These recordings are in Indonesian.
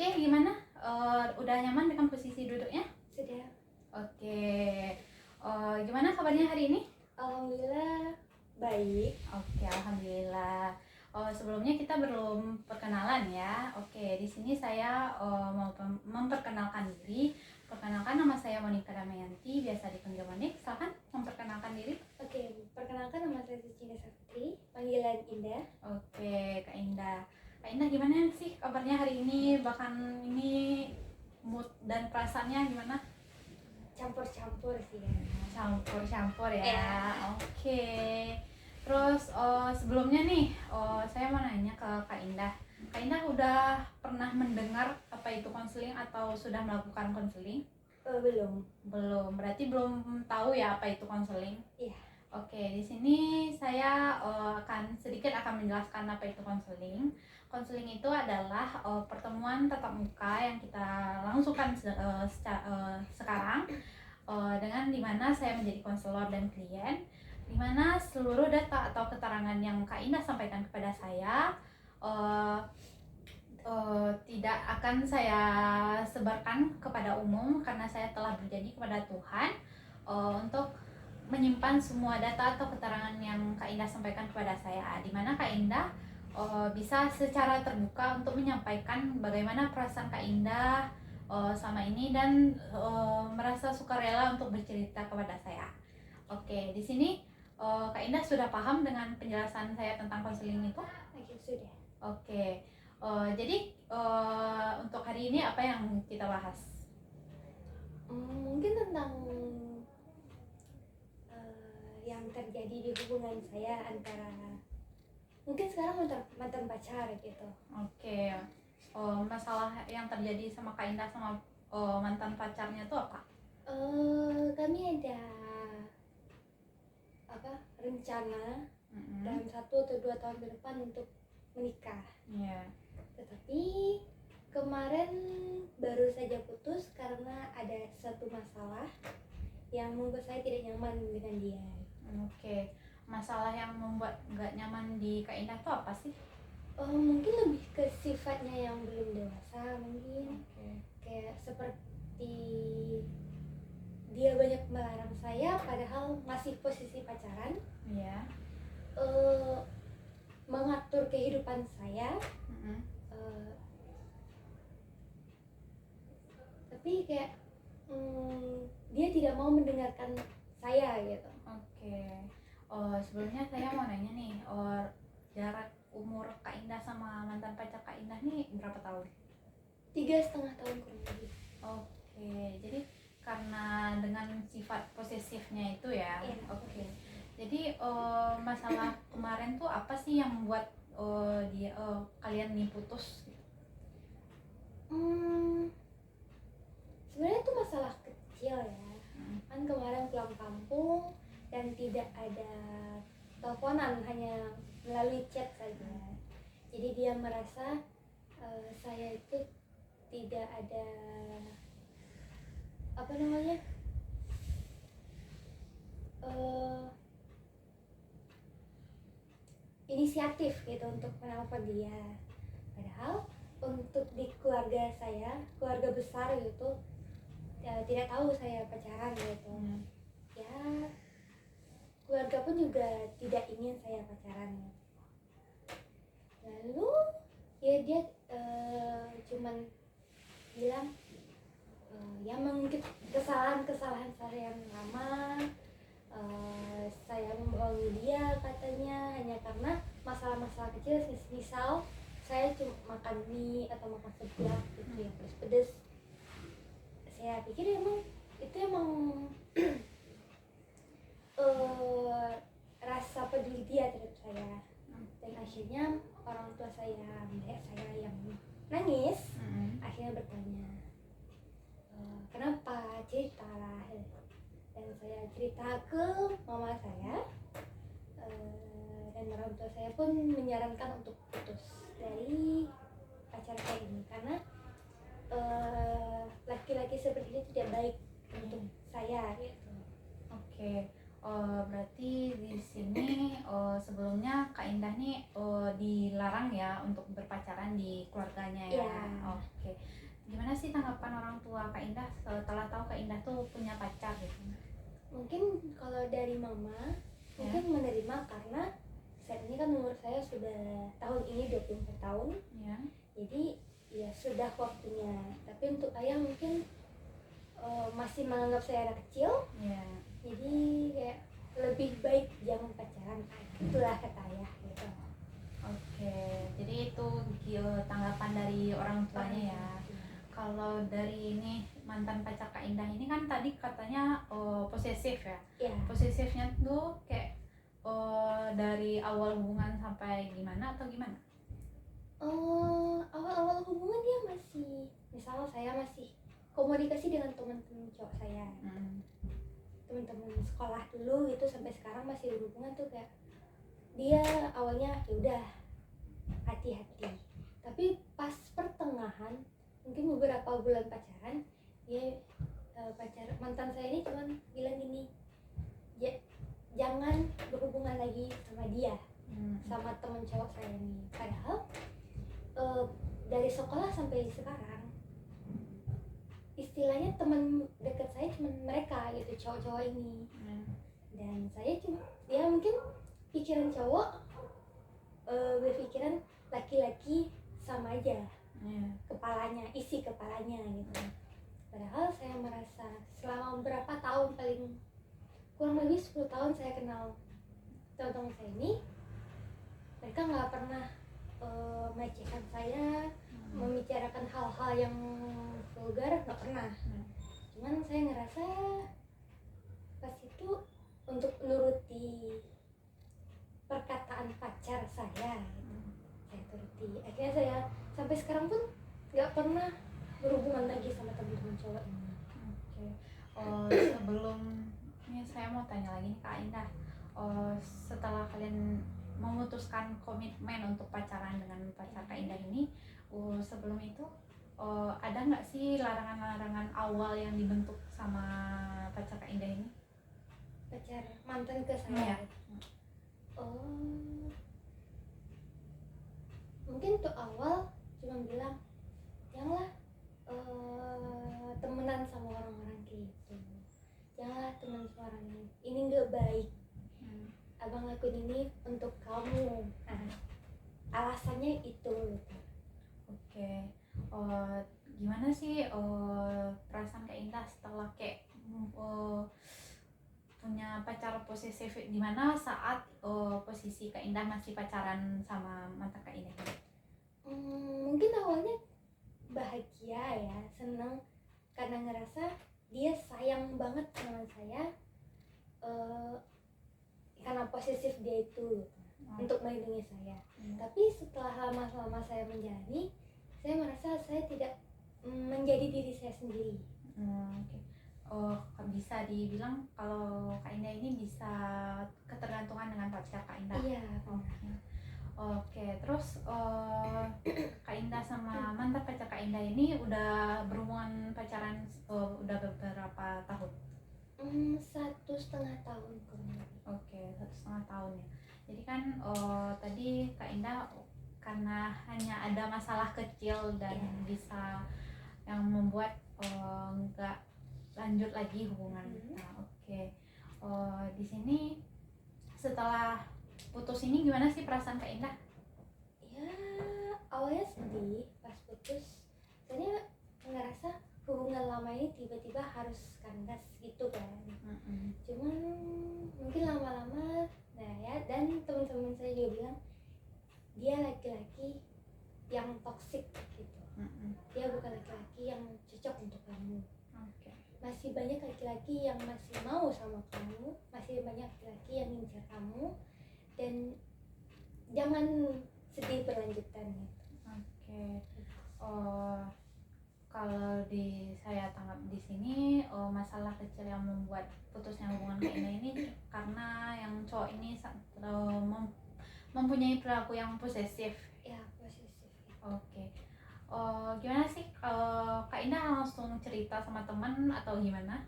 Oke, gimana? Udah nyaman dengan posisi duduknya? Sudah. Oke. Gimana kabarnya hari ini? Alhamdulillah baik. Oke, alhamdulillah. Sebelumnya kita belum perkenalan ya. Oke, di sini saya mau memperkenalkan diri. Perkenalkan, nama saya Monika Damayanti, biasa dipanggil Monik. Silakan memperkenalkan diri. Oke, perkenalkan nama saya Suci Saputri, panggilan Indah. Oke, Kak Indah. Kak Indah, gimana sih kabarnya hari ini? Bahkan ini mood dan perasaannya gimana? Campur-campur sih ya. Campur-campur ya. Ya. Oke. Terus sebelumnya nih, saya mau nanya ke Kak Indah. Kak Indah udah pernah mendengar apa itu konseling atau sudah melakukan konseling? Belum. Belum. Berarti belum tahu ya apa itu konseling? Iya. Oke, di sini saya akan sedikit menjelaskan apa itu konseling. Konseling itu adalah pertemuan tatap muka yang kita langsungkan sekarang, dengan dimana saya menjadi konselor dan klien, dimana seluruh data atau keterangan yang Kak Indah sampaikan kepada saya tidak akan saya sebarkan kepada umum, karena saya telah berjanji kepada Tuhan untuk menyimpan semua data atau keterangan yang Kak Indah sampaikan kepada saya, di mana Kak Indah bisa secara terbuka untuk menyampaikan bagaimana perasaan Kak Indah sama ini, dan merasa sukarela untuk bercerita kepada saya. Oke, di sini Kak Indah sudah paham dengan penjelasan saya tentang konseling itu? Oke, sudah. Oke, jadi untuk hari ini apa yang kita bahas? Mungkin tentang yang terjadi di hubungan saya antara mungkin sekarang mantan pacar gitu. Oke, masalah yang terjadi sama Kak Indah sama mantan pacarnya itu apa? Kami ada rencana dalam 1 atau 2 tahun ke depan untuk menikah. Iya. Tetapi kemarin baru saja putus karena ada satu masalah yang membuat saya tidak nyaman dengan dia. Oke, masalah yang membuat nggak nyaman di Kak Indah itu apa sih? Mungkin lebih ke sifatnya yang belum dewasa mungkin. Oke. Kayak seperti dia banyak melarang saya padahal masih posisi pacaran. Iya. Mengatur kehidupan saya. Tapi kayak dia tidak mau mendengarkan saya gitu. Oke. Sebelumnya saya mau nanya nih, jarak umur Kak Indah sama mantan pacar Kak Indah nih berapa tahun? 3,5 tahun kurang lebih. Oke, jadi karena dengan sifat posesifnya itu ya. Iya. Oke. Jadi masalah kemarin tuh apa sih yang membuat kalian nih putus? Sebenarnya itu masalah kecil ya. Kan kemarin pulang kampung dan tidak ada teleponan, hanya melalui chat saja. Jadi dia merasa saya itu tidak ada inisiatif gitu untuk menelpon dia. Padahal untuk di keluarga saya, keluarga besar gitu, ya, tidak tahu saya pacaran gitu. Ya, keluarga pun juga tidak ingin saya pacaran. Lalu ya dia cuman bilang ya mengungkit kesalahan saya yang lama. Saya membohongi dia katanya hanya karena masalah-masalah kecil, misal saya cuma makan mie atau makan seblak gitu yang pedes-pedes. Saya pikir itu emang rasa peduli dia terhadap saya. Dan akhirnya orang tua saya melihat saya yang nangis, akhirnya bertanya, kenapa, ceritalah. Dan saya cerita ke mama saya, dan orang tua saya pun menyarankan untuk putus dari pacar saya ini karena laki-laki seperti ini tidak baik untuk saya gitu. Oke. Berarti di sini sebelumnya Kak Indah nih dilarang ya untuk berpacaran di keluarganya ya. Iya. Oke. Gimana sih tanggapan orang tua Kak Indah setelah tahu Kak Indah tuh punya pacar gitu? Mungkin kalau dari mama Ya. mungkin menerima karena saat ini kan umur saya sudah tahun ini 24 tahun. Ya. Jadi ya sudah waktunya. Tapi untuk ayah mungkin masih menganggap saya anak kecil. Ya. Jadi kayak lebih baik jangan pacaran. Itulah kata ayah gitu. Oke. Jadi itu tanggapan dari orang tuanya ya. Kalau dari ini mantan pacar Kak Indah ini kan tadi katanya posesif ya. Ya. Posesifnya tuh kayak dari awal hubungan sampai gimana atau gimana? Awal-awal hubungan dia masih, misal saya masih komunikasi dengan teman-teman cowok saya, teman-teman sekolah dulu gitu, sampai sekarang masih berhubungan tuh kayak dia awalnya ya udah hati-hati, tapi pas pertengahan mungkin beberapa bulan pacaran dia mantan saya ini cuman bilang gini, jangan berhubungan lagi sama dia, sama teman cowok saya ini. Padahal dari sekolah sampai sekarang istilahnya teman dekat saya cuma mereka gitu, cowok-cowok ini. Dan saya cuma, ya mungkin pikiran cowok berpikiran laki-laki sama aja kepalanya, isi kepalanya gitu. Padahal saya merasa selama berapa tahun, paling kurang lebih 10 tahun saya kenal teman-teman saya ini, mereka nggak pernah melecehkan saya, membicarakan hal-hal yang vulgar, nggak pernah. Cuman saya ngerasa pas itu untuk nuruti perkataan pacar saya gitu. Saya turuti, akhirnya saya sampai sekarang pun nggak pernah berhubungan lagi sama teman-teman cowok ini. Oke. Sebelum ini saya mau tanya lagi nih Kak Indah, setelah kalian memutuskan komitmen untuk pacaran dengan pacar Kak Indah ini, sebelum itu ada nggak sih larangan-larangan awal yang dibentuk sama pacar Kak Indah ini? Pacar mantan ke Iya. saya. Mungkin untuk awal cuma bilang janganlah temenan sama orang-orang kayak gitu, janganlah teman sama orang ini nggak baik. Abang lakuin ini untuk kamu. Nah, alasannya itu gitu. Oke. Gimana sih perasaan Kak Indah setelah kayak punya pacar posesif, di mana saat posisi Kak Indah masih pacaran sama mantan Kak Indah? Mungkin awalnya bahagia ya, seneng karena ngerasa dia sayang banget sama saya, karena posesif dia itu untuk melindungi saya. Tapi setelah lama-lama saya menjalani, saya merasa saya tidak menjadi diri saya sendiri. Oke. Bisa dibilang kalau Kak Indah ini bisa ketergantungan dengan pacar Kak Indah. Iya. Oke. Terus Kak Indah sama mantan pacar Kak Indah ini udah berhubungan pacaran udah beberapa tahun? 1,5 tahun kurang lebih. Oke, 1,5 tahun ya. Jadi kan tadi Kak Indah karena hanya ada masalah kecil dan bisa yang membuat nggak lanjut lagi hubungan. Oke. Di sini setelah putus ini gimana sih perasaan Kak Indah? Ya awalnya sedih pas putus, soalnya ngerasa hubungan lama ini tiba-tiba harus kandas gitu kan. Cuman mungkin lama-lama, nah ya, dan teman-teman saya juga bilang dia laki-laki yang toksik gitu. Dia bukan laki-laki yang cocok untuk kamu. Masih banyak laki-laki yang masih mau sama kamu, masih banyak laki-laki yang ngincar kamu, dan jangan sedih berlanjutan gitu. Kalau saya tangkap di sini masalah kecil yang membuat putusnya hubungan Kak Indah ini karena yang cowok ini mempunyai perilaku yang posesif. Ya, posesif. Oke. Gimana sih Kak Indah langsung cerita sama teman atau gimana?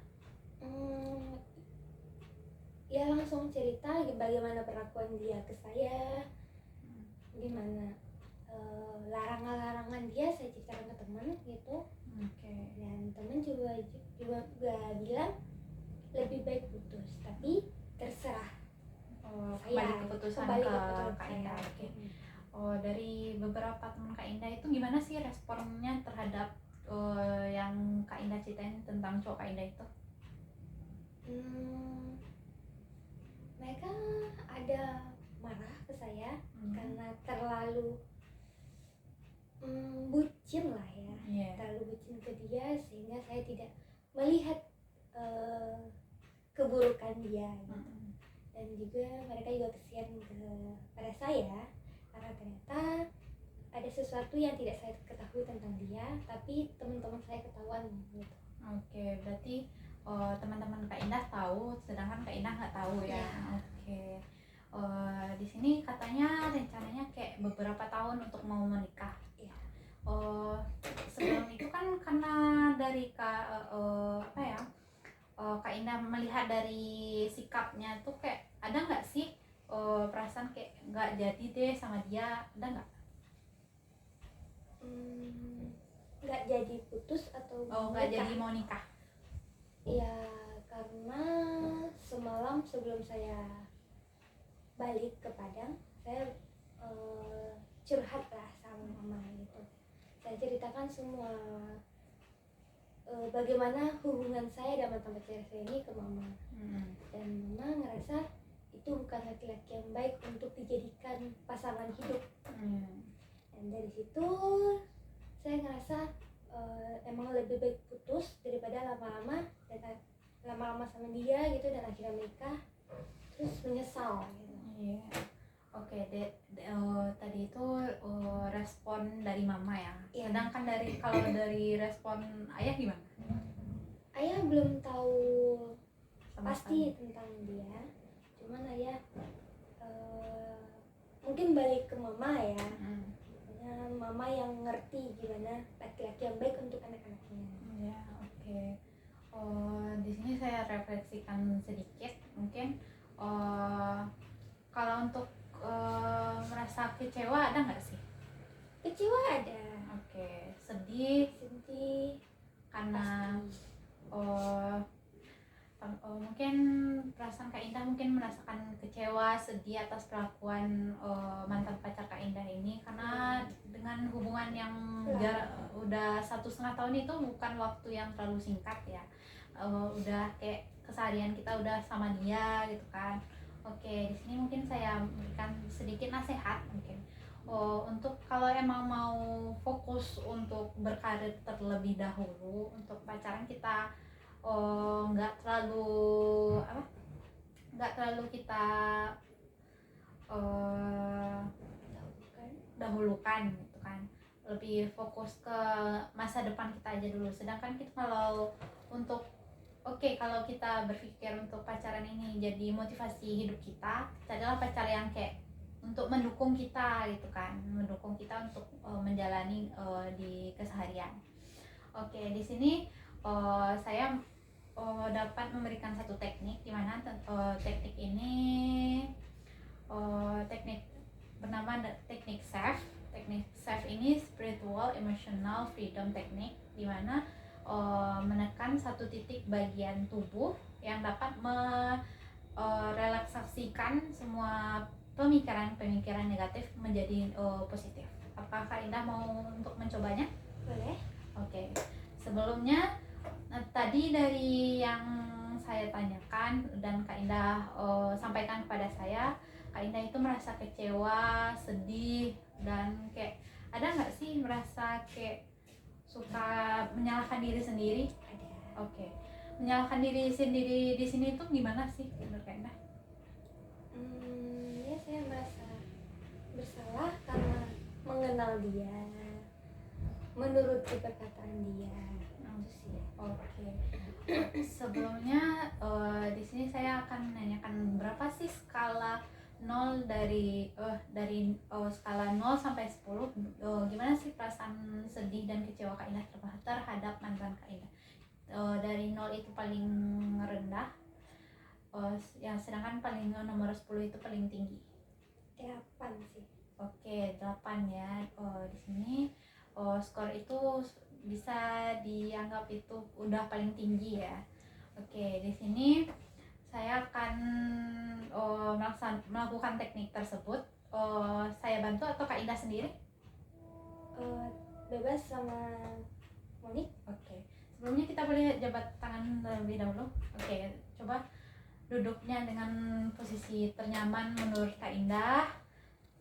Ya tolong cerita bagaimana perlakuan dia ke saya, gimana larangan-larangan dia saya ceritakan ke teman gitu. Oke. Dan teman juga bilang lebih baik putus, tapi terserah Kembali keputusan kembali ke keputusan Kak saya. Indah. Oke. Dari beberapa teman Kak Indah itu gimana sih responnya terhadap yang Kak Indah ceritain tentang cowok Kak Indah itu? Mereka ada marah ke saya karena terlalu bucin lah ya, terlalu bucin ke dia sehingga saya tidak melihat keburukan dia gitu. Dan juga mereka juga kesian kepada saya karena ternyata ada sesuatu yang tidak saya ketahui tentang dia, tapi teman-teman saya ketahuan gitu. Oke, berarti teman-teman Kak Indah tahu, sedangkan Kak Indah nggak tahu ya. Oke. Di sini katanya rencananya kayak beberapa tahun untuk mau menikah. Ya. Sebelum itu kan karena dari Kak Kak Indah melihat dari sikapnya tuh kayak ada nggak sih perasaan kayak nggak jadi deh sama dia, ada nggak? Nggak jadi putus atau Nggak jadi mau nikah? Ya karena semalam sebelum saya balik ke Padang saya curhat lah sama mama gitu. Saya ceritakan semua bagaimana hubungan saya dan mantan pacar saya ini ke mama. Dan mama ngerasa itu bukan laki-laki yang baik untuk dijadikan pasangan hidup. Dan dari situ saya ngerasa emang lebih baik putus daripada lama-lama sama dia gitu dan akhirnya menikah terus menyesal gitu. Iya. Oke, tadi itu respon dari mama ya. Iya. Sedangkan kalau dari respon ayah gimana? Ayah belum tahu Sama pasti sekali. tentang dia, cuman ayah mungkin balik ke mama ya. Mama yang ngerti gimana laki-laki yang baik untuk anak-anaknya. Ya, oke. Di sini saya refleksikan sedikit, mungkin kalau untuk merasa kecewa ada nggak sih? Kecewa ada. Oke, sedih karena mungkin perasaan Kak Indah mungkin merasakan kecewa, sedih atas perlakuan mantan pacar Kak Indah ini karena dengan hubungan yang udah 1,5 tahun itu bukan waktu yang terlalu singkat ya. Udah kayak keseharian kita udah sama dia gitu kan. Oke, di sini mungkin saya memberikan sedikit nasihat mungkin. Untuk kalau emang mau fokus untuk berkarir terlebih dahulu, untuk pacaran kita nggak terlalu kita dahulukan gitu kan, lebih fokus ke masa depan kita aja dulu. Sedangkan kita kalau kalau kita berpikir untuk pacaran ini jadi motivasi hidup kita, adalah pacar yang kayak untuk mendukung kita gitu kan, mendukung kita untuk menjalani di keseharian. Oke, di sini saya dapat memberikan satu teknik di mana teknik ini teknik bernama teknik SAFE. Teknik SAFE ini spiritual emotional freedom technique, di mana menekan satu titik bagian tubuh yang dapat merelaksasikan semua pemikiran negatif menjadi positif. Apakah Kak Indah mau untuk mencobanya? Boleh. Oke. Sebelumnya tadi dari yang saya tanyakan dan Kak Indah sampaikan kepada saya, Kak Indah itu merasa kecewa, sedih, dan kayak ada nggak sih merasa kayak suka menyalahkan diri sendiri? Ada. Oke. Menyalahkan diri sendiri di sini tuh gimana sih menurut Kak Indah? Ya saya merasa bersalah karena mengenal dia, menuruti perkataan dia. Oke. Sebelumnya di sini saya akan menanyakan berapa sih skala 0 dari skala 0 sampai 10, gimana sih perasaan sedih dan kecewa Kak Indah terhadap mantan Kak Indah? Dari 0 itu paling rendah, yang sedangkan paling nomor 10 itu paling tinggi. 8 sih. Oke, 8 ya. Di sini skor itu bisa dianggap itu udah paling tinggi ya. Oke, di sini saya akan melakukan teknik tersebut. Saya bantu atau Kak Indah sendiri? Bebas sama Monik. Oke. Sebelumnya kita boleh jabat tangan terlebih dahulu. Oke, coba duduknya dengan posisi ternyaman menurut Kak Indah.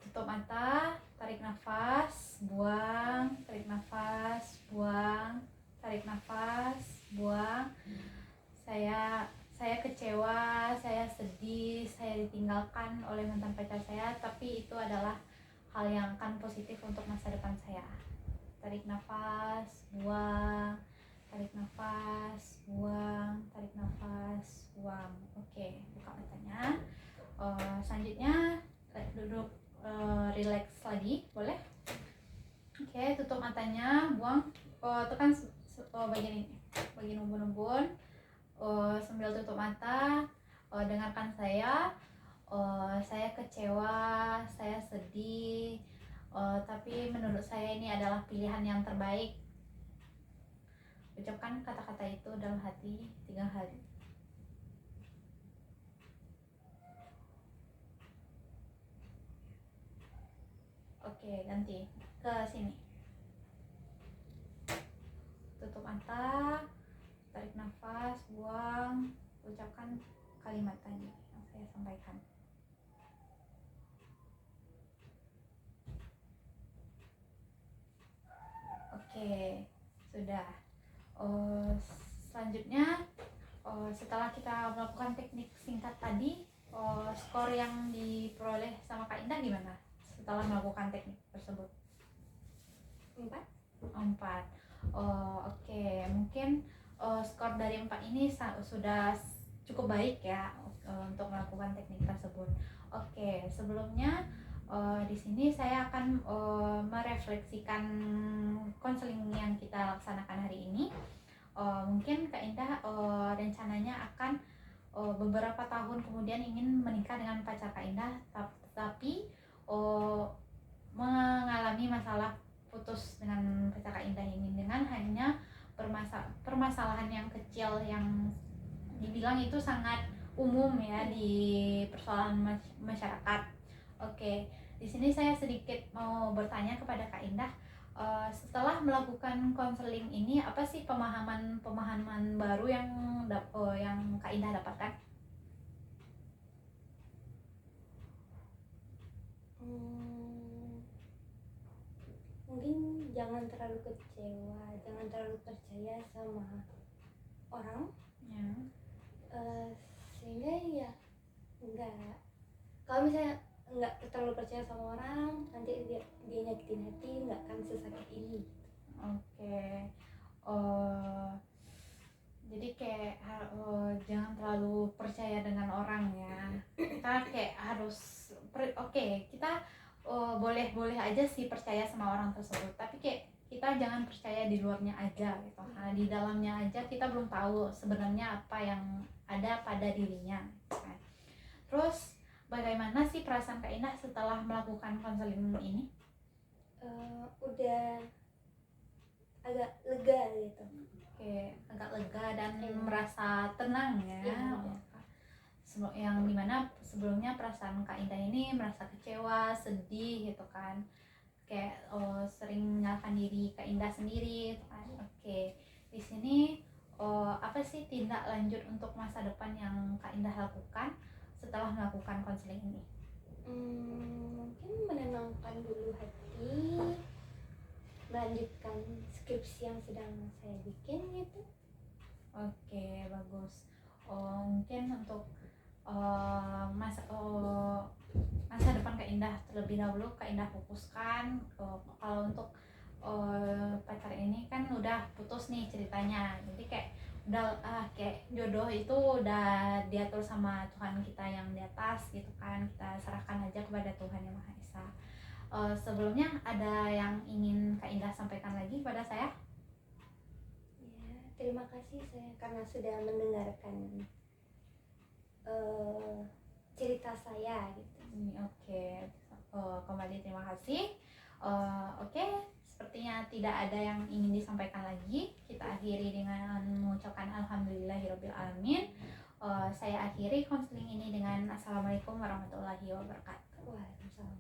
Tutup mata, tarik nafas, buang, tarik nafas, buang, tarik nafas, buang. Saya kecewa, saya sedih, saya ditinggalkan oleh mantan pacar saya, tapi itu adalah hal yang akan positif untuk masa depan saya. Tarik nafas, buang, tarik nafas, buang, tarik nafas, buang. Oke, buka matanya. Selanjutnya duduk, relax lagi, boleh? Oke, tutup matanya, buang. Tekan bagian ini, bagian ubun-ubun. Sambil tutup mata, dengarkan saya. Saya kecewa, saya sedih, tapi menurut saya ini adalah pilihan yang terbaik. Ucapkan kata-kata itu dalam hati 3 kali. Oke, ganti ke sini. Tutup mata, tarik nafas, buang, ucapkan kalimat tadi yang saya sampaikan. Oke, sudah. Selanjutnya, setelah kita melakukan teknik singkat tadi, skor yang diperoleh sama Kak Indah gimana setelah melakukan teknik tersebut? 4. 4. Oke, mungkin skor dari 4 ini sudah cukup baik ya untuk melakukan teknik tersebut. Oke, sebelumnya di sini saya akan merefleksikan konseling yang kita laksanakan hari ini. Mungkin Kak Indah rencananya akan beberapa tahun kemudian ingin menikah dengan pacar Kak Indah, tapi mengalami masalah putus dengan pacar Kak Indah ini dengan hanya permasalahan yang kecil yang dibilang itu sangat umum ya di persoalan masyarakat. Oke, di sini saya sedikit mau bertanya kepada Kak Indah, setelah melakukan konseling ini apa sih pemahaman baru yang Kak Indah dapatkan? Mungkin jangan terlalu kecewa, jangan terlalu percaya sama orang Ya. Sehingga ya enggak, kalau misalnya enggak terlalu percaya sama orang, nanti dia nyakitin hati, enggak akan sesakit ini. Oke. Jadi kayak jangan terlalu percaya dengan orang ya. Kita kayak harus kita boleh aja sih percaya sama orang tersebut, tapi kayak kita jangan percaya di luarnya aja gitu. Nah, di dalamnya aja kita belum tahu sebenarnya apa yang ada pada dirinya kan. Terus bagaimana sih perasaan Kak Indah setelah melakukan konseling ini? Udah agak lega gitu. Oke, agak lega dan merasa tenang ya. Iya. Yang dimana sebelumnya perasaan Kak Indah ini merasa kecewa, sedih gitu kan, kayak sering menyalahkan diri Kak Indah sendiri gitu kan. Oke, di sini apa sih tindak lanjut untuk masa depan yang Kak Indah lakukan setelah melakukan konseling ini? Mungkin menenangkan dulu hati, melanjutkan skripsi yang sedang saya bikin gitu. Oke, bagus. Mungkin untuk masa depan Kak Indah terlebih dahulu Kak Indah fokuskan. Kalau untuk pacar ini kan udah putus nih ceritanya, jadi kayak udah kayak jodoh itu udah diatur sama Tuhan kita yang di atas gitu kan, kita serahkan aja kepada Tuhan Yang Maha Esa. Sebelumnya ada yang ingin Kak Indah sampaikan lagi pada saya? Ya, terima kasih saya karena sudah mendengarkan cerita saya gitu. Oke. Kembali terima kasih. Oke, sepertinya tidak ada yang ingin disampaikan lagi. Kita akhiri dengan mengucapkan alhamdulillahirabbil alamin. Saya akhiri konseling ini dengan assalamualaikum warahmatullahi wabarakatuh. Waalaikumsalam.